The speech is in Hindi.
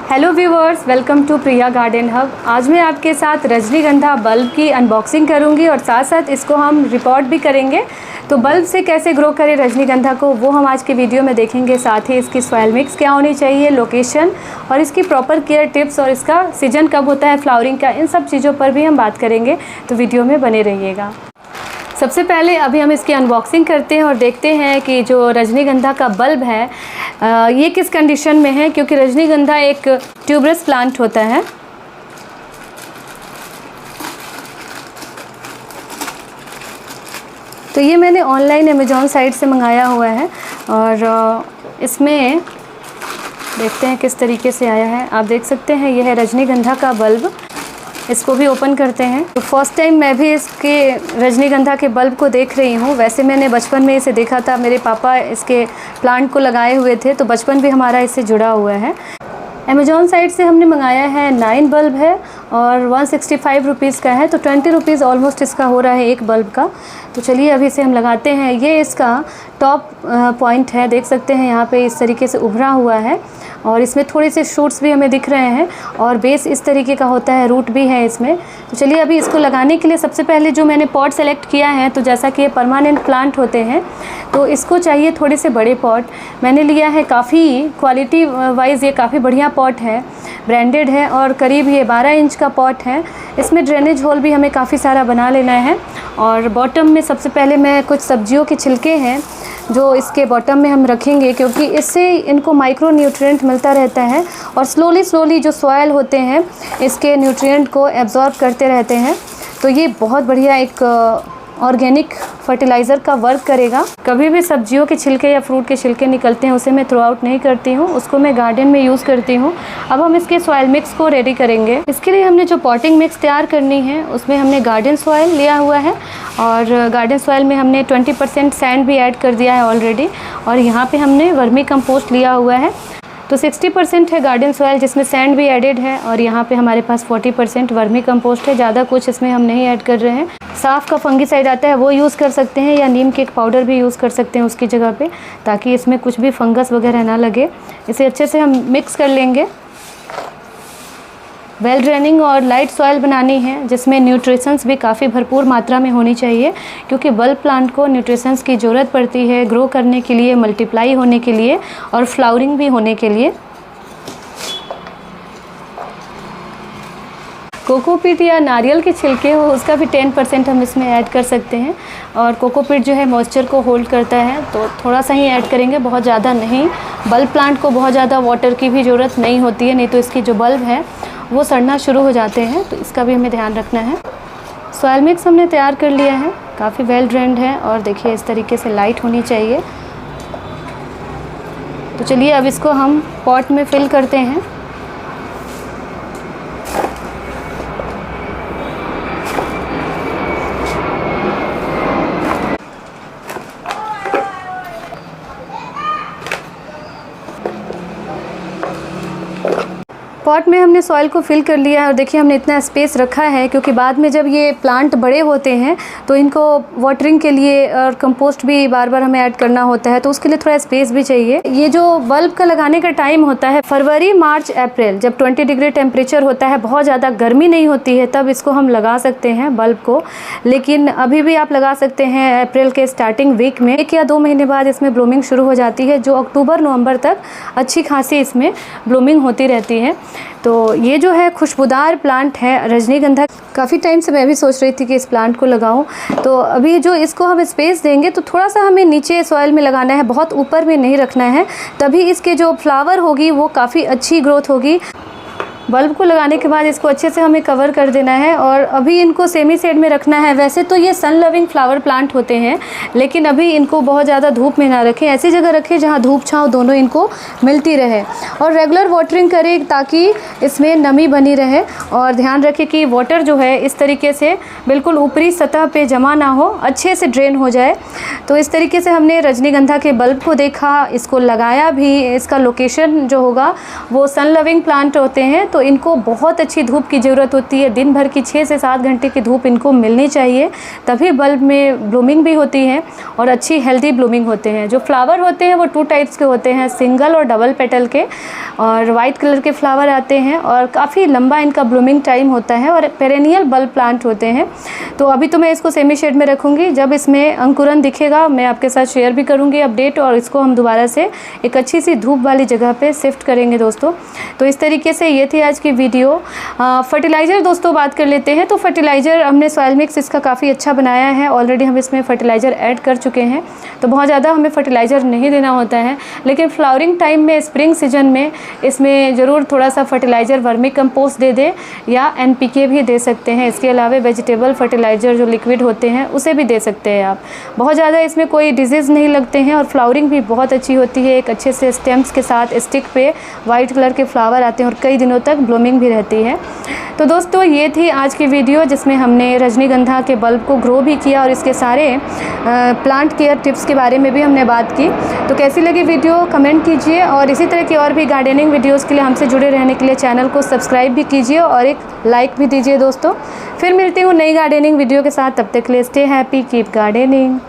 Hello viewers, welcome to Priya garden hub. आज मैं आपके साथ रजनीगंधा बल्ब की अनबॉक्सिंग करूंगी और साथ साथ इसको हम रिपोर्ट भी करेंगे। तो बल्ब से कैसे ग्रो करें रजनीगंधा को, वो हम आज के वीडियो में देखेंगे। साथ ही इसकी सॉइल मिक्स क्या होनी चाहिए, लोकेशन और इसकी प्रॉपर केयर टिप्स और इसका सीजन कब होता है फ्लावरिंग का, इन सब चीज़ों पर भी हम बात करेंगे। तो वीडियो में बने रहिएगा। सबसे पहले अभी हम इसकी अनबॉक्सिंग करते हैं और देखते हैं कि जो रजनीगंधा का बल्ब है ये किस कंडीशन में है, क्योंकि रजनीगंधा एक ट्यूबरस प्लांट होता है। तो ये मैंने ऑनलाइन अमेज़ॉन साइट से मंगाया हुआ है और इसमें देखते हैं किस तरीके से आया है। आप देख सकते हैं यह है रजनीगंधा का बल्ब। इसको भी ओपन करते हैं। तो फर्स्ट टाइम मैं भी इसके रजनीगंधा के बल्ब को देख रही हूँ। वैसे मैंने बचपन में इसे देखा था, मेरे पापा इसके प्लांट को लगाए हुए थे, तो बचपन भी हमारा इससे जुड़ा हुआ है। अमेज़ॉन साइट से हमने मंगाया है। 9 बल्ब है और 165 रुपीज़ का है, तो 20 रुपीज़ ऑलमोस्ट इसका हो रहा है एक बल्ब का। तो चलिए अभी इसे हम लगाते हैं। ये इसका टॉप पॉइंट है, देख सकते हैं यहाँ पे इस तरीके से उभरा हुआ है और इसमें थोड़े से शूट्स भी हमें दिख रहे हैं और बेस इस तरीके का होता है, रूट भी है इसमें। तो चलिए अभी इसको लगाने के लिए सबसे पहले जो मैंने पॉट सेलेक्ट किया है, तो जैसा कि ये परमानेंट प्लांट होते हैं तो इसको चाहिए थोड़े से बड़े पॉट। मैंने लिया है, काफ़ी क्वालिटी वाइज ये काफ़ी बढ़िया पॉट है, ब्रांडेड है और करीब ये 12 इंच का पॉट है। इसमें ड्रेनेज होल भी हमें काफ़ी सारा बना लेना है। और बॉटम में सबसे पहले मैं कुछ सब्जियों के छिलके हैं जो इसके बॉटम में हम रखेंगे, क्योंकि इससे इनको माइक्रो न्यूट्रिएंट मिलता रहता है और स्लोली जो सॉइल होते हैं इसके न्यूट्रिएंट को एब्जॉर्ब करते रहते हैं। तो ये बहुत बढ़िया एक ऑर्गेनिक फर्टिलाइज़र का वर्क करेगा। कभी भी सब्जियों के छिलके या फ्रूट के छिलके निकलते हैं उसे मैं थ्रो आउट नहीं करती हूँ, उसको मैं गार्डन में यूज़ करती हूँ। अब हम इसके सॉइल मिक्स को रेडी करेंगे। इसके लिए हमने जो पॉटिंग मिक्स तैयार करनी है उसमें हमने गार्डन सॉइल लिया हुआ है और गार्डन सॉइल में हमने 20% सैंड भी ऐड कर दिया है ऑलरेडी। और यहाँ पर हमने वर्मी कंपोस्ट लिया हुआ है, तो 60% है गार्डन सॉइल जिसमें सैंड भी एडेड है और यहाँ पे हमारे पास 40% वर्मी कंपोस्ट है। ज़्यादा कुछ इसमें हम नहीं ऐड कर रहे हैं। साफ़ का फंगीसाइड आता है वो यूज़ कर सकते हैं या नीम के एक पाउडर भी यूज़ कर सकते हैं उसकी जगह पे, ताकि इसमें कुछ भी फंगस वगैरह ना लगे। इसे अच्छे से हम मिक्स कर लेंगे। वेल ड्रेनिंग और लाइट सॉइल बनानी है जिसमें न्यूट्रिशंस भी काफ़ी भरपूर मात्रा में होनी चाहिए, क्योंकि बल्ब प्लांट को न्यूट्रिशंस की ज़रूरत पड़ती है ग्रो करने के लिए, मल्टीप्लाई होने के लिए और फ्लावरिंग भी होने के लिए। कोकोपीट या नारियल के छिलके हो उसका भी 10% हम इसमें ऐड कर सकते हैं। और कोकोपीट जो है मॉइस्चर को होल्ड करता है, तो थोड़ा सा ही ऐड करेंगे, बहुत ज़्यादा नहीं। बल्ब प्लांट को बहुत ज़्यादा वाटर की भी ज़रूरत नहीं होती है, नहीं तो इसकी जो बल्ब है वो सड़ना शुरू हो जाते हैं, तो इसका भी हमें ध्यान रखना है। सॉइल मिक्स हमने तैयार कर लिया है, काफ़ी वेल ड्रेन्ड है और देखिए इस तरीके से लाइट होनी चाहिए। तो चलिए अब इसको हम पॉट में फिल करते हैं। पॉट में हमने सॉइल को फिल कर लिया है और देखिए हमने इतना स्पेस रखा है, क्योंकि बाद में जब ये प्लांट बड़े होते हैं तो इनको वाटरिंग के लिए और कंपोस्ट भी बार बार हमें ऐड करना होता है, तो उसके लिए थोड़ा स्पेस भी चाहिए। ये जो बल्ब का लगाने का टाइम होता है फरवरी, मार्च, अप्रैल, जब 20 डिग्री टेम्परेचर होता है, बहुत ज़्यादा गर्मी नहीं होती है, तब इसको हम लगा सकते हैं बल्ब को। लेकिन अभी भी आप लगा सकते हैं अप्रैल के स्टार्टिंग वीक में। 1 या 2 महीने बाद इसमें ब्लूमिंग शुरू हो जाती है, जो अक्टूबर नवंबर तक अच्छी खासी इसमें ब्लूमिंग होती रहती है। तो ये जो है खुशबूदार प्लांट है रजनीगंधा। काफ़ी टाइम से मैं भी सोच रही थी कि इस प्लांट को लगाऊं। तो अभी जो इसको हम स्पेस देंगे तो थोड़ा सा हमें नीचे सॉइल में लगाना है, बहुत ऊपर में नहीं रखना है, तभी इसके जो फ्लावर होगी वो काफ़ी अच्छी ग्रोथ होगी। बल्ब को लगाने के बाद इसको अच्छे से हमें कवर कर देना है और अभी इनको सेमी शेड में रखना है। वैसे तो ये सन लविंग फ्लावर प्लांट होते हैं, लेकिन अभी इनको बहुत ज़्यादा धूप में ना रखें, ऐसी जगह रखें जहाँ धूप छाँव दोनों इनको मिलती रहे। और रेगुलर वाटरिंग करें ताकि इसमें नमी बनी रहे। और ध्यान रखें कि वाटर जो है इस तरीके से बिल्कुल ऊपरी सतह पे जमा ना हो, अच्छे से ड्रेन हो जाए। तो इस तरीके से हमने रजनीगंधा के बल्ब को देखा, इसको लगाया भी। इसका लोकेशन जो होगा वो सन लविंग प्लांट होते हैं, तो इनको बहुत अच्छी धूप की ज़रूरत होती है। दिन भर की 6 से 7 घंटे की धूप इनको मिलनी चाहिए, तभी बल्ब में ब्लूमिंग भी होती है और अच्छी हेल्दी ब्लूमिंग होते हैं। जो फ्लावर होते हैं वो 2 टाइप्स के होते हैं, सिंगल और डबल पेटल के, और वाइट कलर के फ्लावर आते हैं और काफ़ी लंबा इनका ब्लूमिंग टाइम होता है और पेरेनियल बल्ब प्लांट होते हैं। तो अभी तो मैं इसको सेमी शेड में रखूँगी, जब इसमें अंकुरन दिखेगा मैं आपके साथ शेयर भी करूँगी अपडेट, और इसको हम दोबारा से एक अच्छी सी धूप वाली जगह पे शिफ्ट करेंगे दोस्तों। तो इस तरीके से ये थी आज की वीडियो। फर्टिलाइज़र दोस्तों बात कर लेते हैं। तो फर्टिलाइज़र हमने सॉइल मिक्स इसका काफ़ी अच्छा बनाया है, ऑलरेडी हम इसमें फर्टिलाइज़र ऐड कर चुके हैं, तो बहुत ज़्यादा हमें फर्टिलाइज़र नहीं देना होता है। लेकिन फ्लावरिंग टाइम में, स्प्रिंग सीजन में इसमें ज़रूर थोड़ा सा फर्टिलाइज़र वर्मी कंपोस्ट दे दें या NPK भी दे सकते हैं। इसके अलावा वेजिटेबल फर्टिलाइज़र जो लिक्विड होते हैं उसे भी दे सकते हैं आप। बहुत ज़्यादा इसमें कोई डिजीज़ नहीं लगते हैं और फ्लावरिंग भी बहुत अच्छी होती है। एक अच्छे से स्टेम्स के साथ स्टिक पे वाइट कलर के फ्लावर आते हैं और कई दिनों तक ब्लूमिंग भी रहती है। तो दोस्तों ये थी आज की वीडियो, जिसमें हमने रजनीगंधा के बल्ब को ग्रो भी किया और इसके सारे प्लांट केयर टिप्स के बारे में भी हमने बात की। तो कैसी लगी वीडियो कमेंट कीजिए, और इसी तरह की और भी गार्डनिंग वीडियोस के लिए हमसे जुड़े रहने के लिए चैनल को सब्सक्राइब भी कीजिए और एक लाइक भी दीजिए दोस्तों। फिर मिलती हूँ नई गार्डनिंग वीडियो के साथ, तब तक के लिए स्टे हैप्पी, कीप गार्डनिंग।